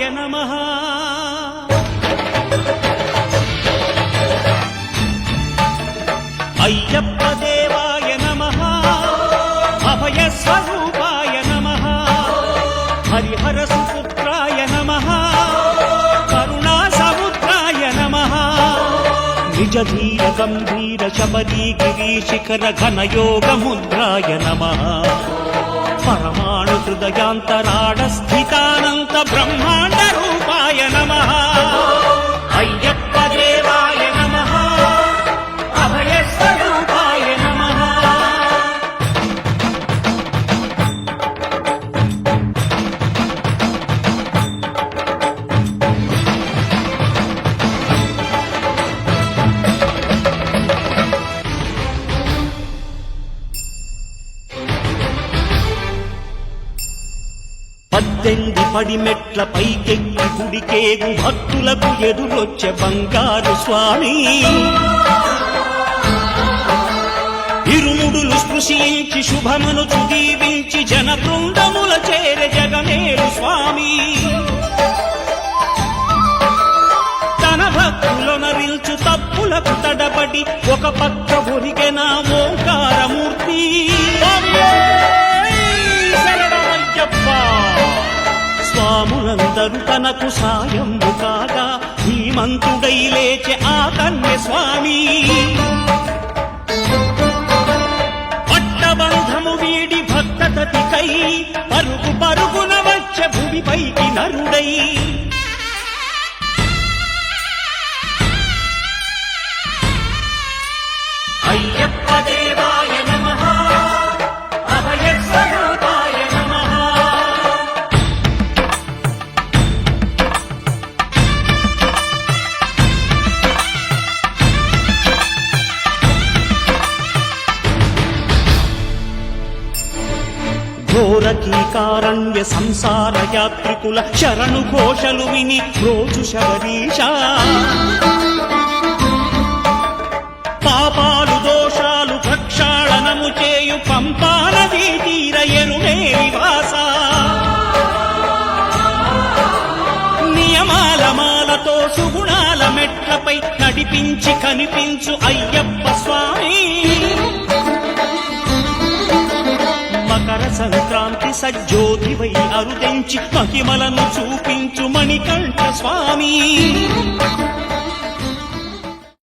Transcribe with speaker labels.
Speaker 1: దేవాయ నమః. అయ్యప్ప దేవాయ నమః. అభయస్వరూపాయ నమః. హరిహర సుపుత్రాయ నమః. కరుణా సముద్రాయ నమః. నిజ ధీర గంభీర శబరీ గిరీశిఖర ఘనయోగ ముద్రాయ నమః. పరమాణు హృదయాంతరాడ స్థితానంత బ్రహ్మాండ రూపాయ నమః. అయ్యప్ప దేవాయ నమః. అభయస్వరూపాయ నమః. పద్దెంది పడిమెట్ల పైకెక్కి గుడికేగు భక్తులకు ఎదురొచ్చే బంగారు స్వామి. ఇరుముడులు స్పృశించి శుభమును దీవించి జన బృందముల చేర జగమేరు స్వామి. తన భక్తులొనరిల్చు తప్పులకు తడబడి ఒక పక్క ఒరిగెన ఓంకారమూర్తి. స్వాములందరూ తనకు సాయము కాగా ధీమంతుడై లేచె ఆ కన్య స్వామి. పట్టబంధము వీడి భక్తతతికై పరుగు పరుగున వచ్చె భూమిపైకి నరుడై. అయ్యప్ప దేవాయ నమః. అభయస్వరూపాయ నమః. ఘోరకీకారణ్య సంసార యాత్రికుల శరణు ఘోషలు విని రోజు శబరీష. పాపాలు దోషాలు ప్రక్షాళనము చేయు పంపా నదీ తీర ఎరుమే నివాస. నియమాల మాలతో సుగుణాల మెట్లపై నడిపించి కనిపించు అయ్యప్ప స్వామి. మకర సంక్రాంతి సజ్జోతివై అరుదెంచి మహిమలను చూపించు మణికంఠ స్వామి.